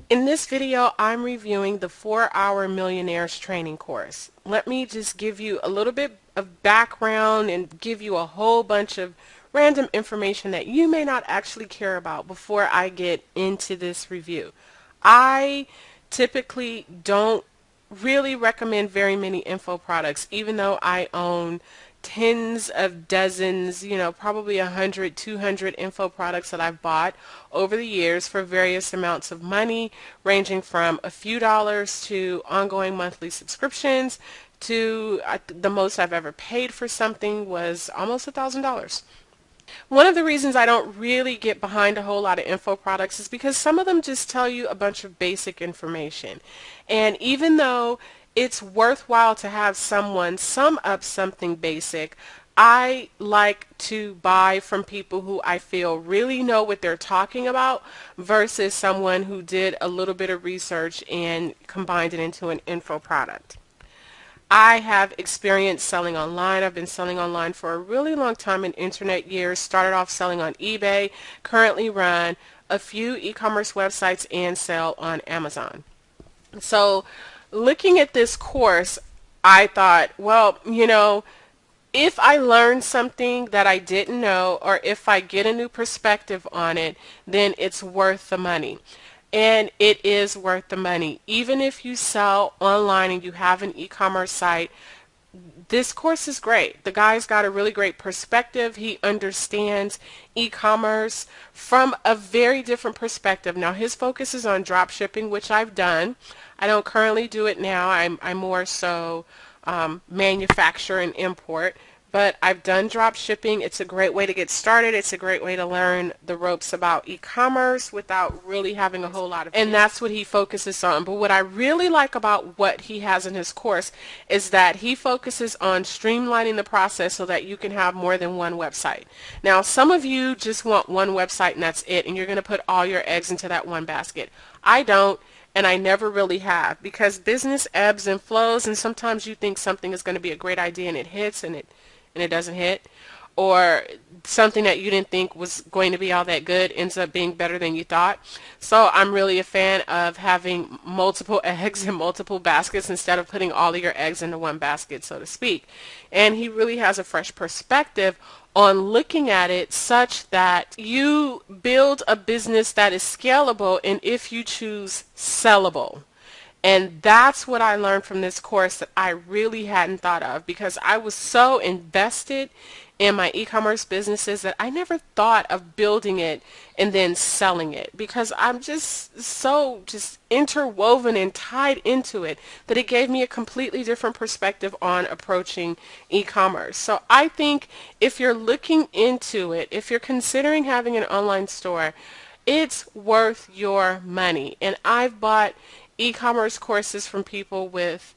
In this video, I'm reviewing the 4-Hour Millionaires training course. Let me just give you a little bit of background and give you a whole bunch of random information that you may not actually care about before I get into this review. I typically don't really recommend very many info products, even though I own tens of dozens, probably 100, 200 info products that I've bought over the years for various amounts of money, ranging from a few dollars to ongoing monthly subscriptions to the most I've ever paid for something was almost $1,000. One of the reasons I don't really get behind a whole lot of info products is because some of them just tell you a bunch of basic information. And even though it's worthwhile to have someone sum up something basic, I like to buy from people who I feel really know what they're talking about versus someone who did a little bit of research and combined it into an info product. I have experience selling online. I've been selling online for a really long time in internet years. Started off selling on eBay, currently run a few e-commerce websites and sell on Amazon. So looking at this course, I thought, well, if I learn something that I didn't know or if I get a new perspective on it, then it's worth the money. And it is worth the money. Even if you sell online and you have an e-commerce site, this course is great. The guy's got a really great perspective. He understands e-commerce from a very different perspective. Now his focus is on drop shipping, which I've done. I don't currently do it now. I'm more so manufacture and import. But I've done drop shipping. It's a great way to get started. It's a great way to learn the ropes about e-commerce without really having a whole lot of, and that's what he focuses on. But what I really like about what he has in his course is that he focuses on streamlining the process so that you can have more than one website. Now, some of you just want one website and that's it, and you're going to put all your eggs into that one basket. I don't. And I never really have, because business ebbs and flows, and sometimes you think something is going to be a great idea and it hits and it doesn't hit, or something that you didn't think was going to be all that good ends up being better than you thought. So I'm really a fan of having multiple eggs in multiple baskets instead of putting all of your eggs into one basket, so to speak. And he really has a fresh perspective on looking at it such that you build a business that is scalable and, if you choose, sellable. And that's what I learned from this course that I really hadn't thought of, because I was so invested in my e-commerce businesses that I never thought of building it and then selling it, because I'm just so interwoven and tied into it that it gave me a completely different perspective on approaching e-commerce. So I think if you're looking into it, if you're considering having an online store, it's worth your money. And I've bought e-commerce courses from people with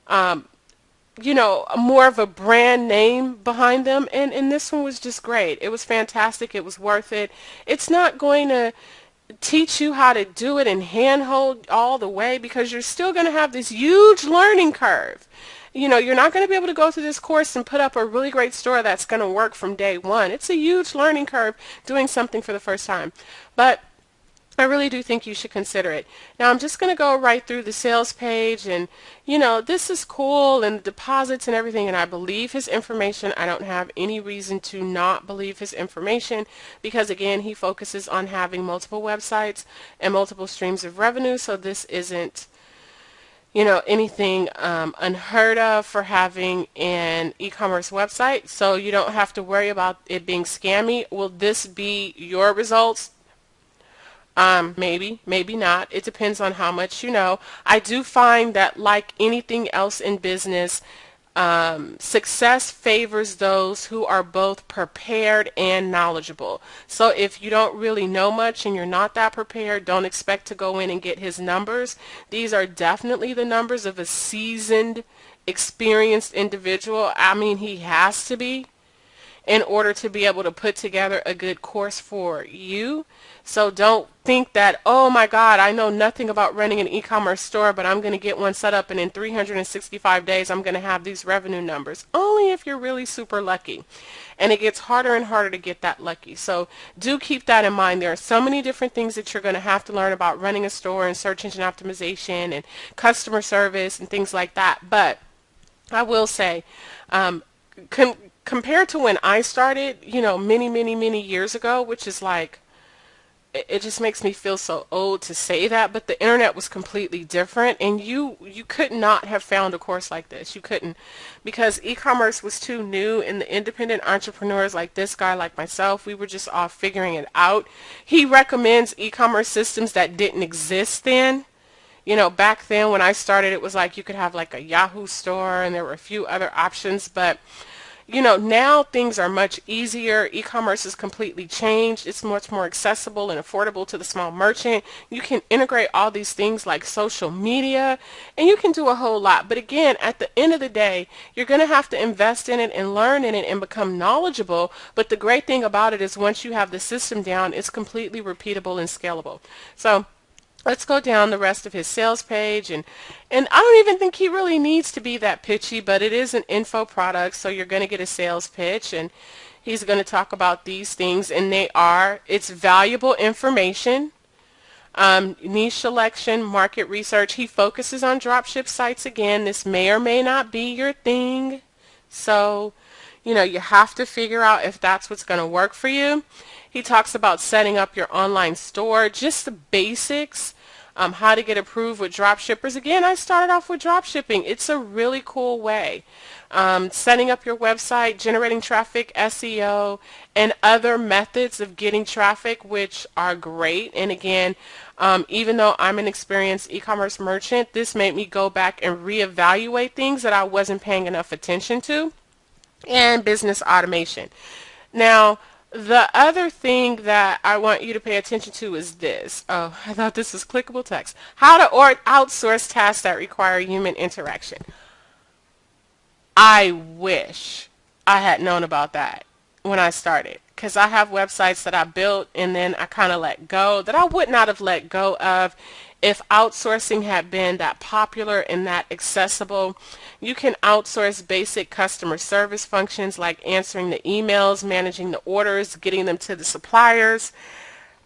more of a brand name behind them, and this one was just great. It was fantastic. It was worth it. It's not going to teach you how to do it and handhold all the way, because you're still going to have this huge learning curve. You're not going to be able to go through this course and put up a really great store that's going to work from day one. It's a huge learning curve doing something for the first time. But I really do think you should consider it. Now I'm just going to go right through the sales page, and this is cool, and deposits and everything, and I believe his information. I don't have any reason to not believe his information, because again, he focuses on having multiple websites and multiple streams of revenue. So this isn't anything unheard of for having an e-commerce website, so you don't have to worry about it being scammy. Will this be your results? Maybe, maybe not. It depends on how much you know. I do find that, like anything else in business, success favors those who are both prepared and knowledgeable. So if you don't really know much and you're not that prepared, don't expect to go in and get his numbers. These are definitely the numbers of a seasoned, experienced individual. I mean, he has to be. in order to be able to put together a good course for you. So don't think that, oh my God, I know nothing about running an e-commerce store, but I'm going to get one set up and in 365 days I'm going to have these revenue numbers. Only if you're really super lucky. And it gets harder and harder to get that lucky. So do keep that in mind. There are so many different things that you're going to have to learn about running a store and search engine optimization and customer service and things like that. But I will say, um, compared to when I started, many years ago, which is like, it just makes me feel so old to say that, but the internet was completely different, and you could not have found a course like this. You couldn't, because e-commerce was too new, and the independent entrepreneurs like this guy, like myself, we were just all figuring it out. He recommends e-commerce systems that didn't exist then. Back then when I started, it was like you could have like a Yahoo store and there were a few other options, but now things are much easier. E-commerce is completely changed. It's much more accessible and affordable to the small merchant. You can integrate all these things like social media, and you can do a whole lot. But again, at the end of the day, you're going to have to invest in it and learn in it and become knowledgeable. But the great thing about it is once you have the system down, it's completely repeatable and scalable. So let's go down the rest of his sales page, and I don't even think he really needs to be that pitchy, but it is an info product, so you're going to get a sales pitch, and he's going to talk about these things, and it's valuable information, niche selection, market research. He focuses on dropship sites again. This may or may not be your thing, so you have to figure out if that's what's going to work for you. He talks about setting up your online store, just the basics, how to get approved with drop shippers. Again, I started off with drop shipping. It's a really cool way. Setting up your website, generating traffic, SEO, and other methods of getting traffic, which are great. And again, even though I'm an experienced e-commerce merchant, this made me go back and reevaluate things that I wasn't paying enough attention to. And business automation. Now, the other thing that I want you to pay attention to is this. Oh, I thought this was clickable text. How to outsource tasks that require human interaction. I wish I had known about that when I started, because I have websites that I built and then I kind of let go that I would not have let go of if outsourcing had been that popular and that accessible. You can outsource basic customer service functions like answering the emails, managing the orders, getting them to the suppliers,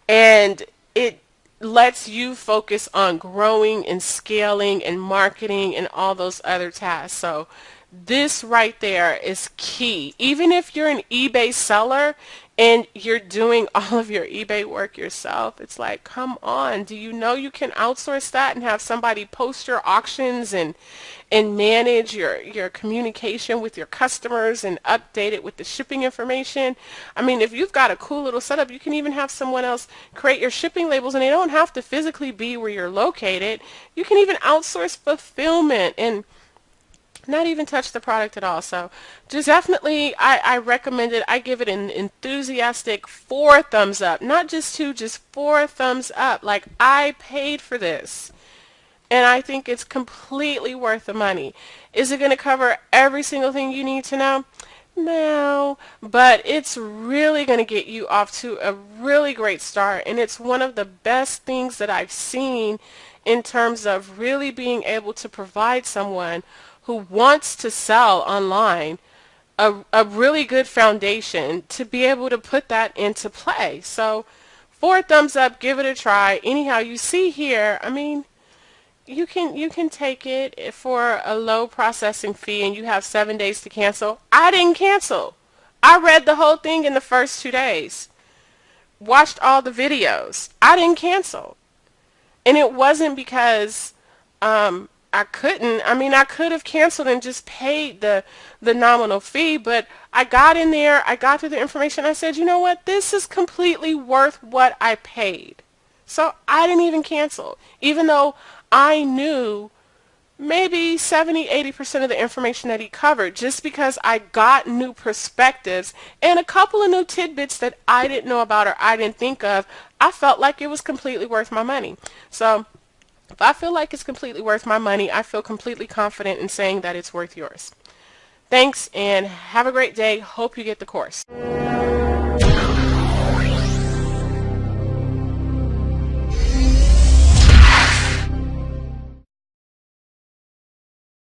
and it lets you focus on growing and scaling and marketing and all those other tasks. So this right there is key. Even if you're an eBay seller and you're doing all of your eBay work yourself, it's like, come on, do you know you can outsource that and have somebody post your auctions and manage your communication with your customers and update it with the shipping information? I mean, if you've got a cool little setup, you can even have someone else create your shipping labels, and they don't have to physically be where you're located. You can even outsource fulfillment and not even touch the product at all. So just definitely, I recommend it. I give it an enthusiastic 4 thumbs up, not just 2, just 4 thumbs up. Like, I paid for this and I think it's completely worth the money. Is it going to cover every single thing you need to know? No, but it's really going to get you off to a really great start, and it's one of the best things that I've seen in terms of really being able to provide someone who wants to sell online a really good foundation to be able to put that into play. So 4 thumbs up, give it a try. Anyhow, you see here, I mean, you can take it for a low processing fee, and you have 7 days to cancel. I didn't cancel. I read the whole thing in the first 2 days. Watched all the videos. I didn't cancel. And it wasn't because I couldn't. I mean, I could have canceled and just paid the nominal fee, but I got in there, I got through the information, I said, you know what, this is completely worth what I paid. So I didn't even cancel, even though I knew maybe 70-80% of the information that he covered, just because I got new perspectives and a couple of new tidbits that I didn't know about or I didn't think of. I felt like it was completely worth my money. So if I feel like it's completely worth my money, I feel completely confident in saying that it's worth yours. Thanks and have a great day. Hope you get the course.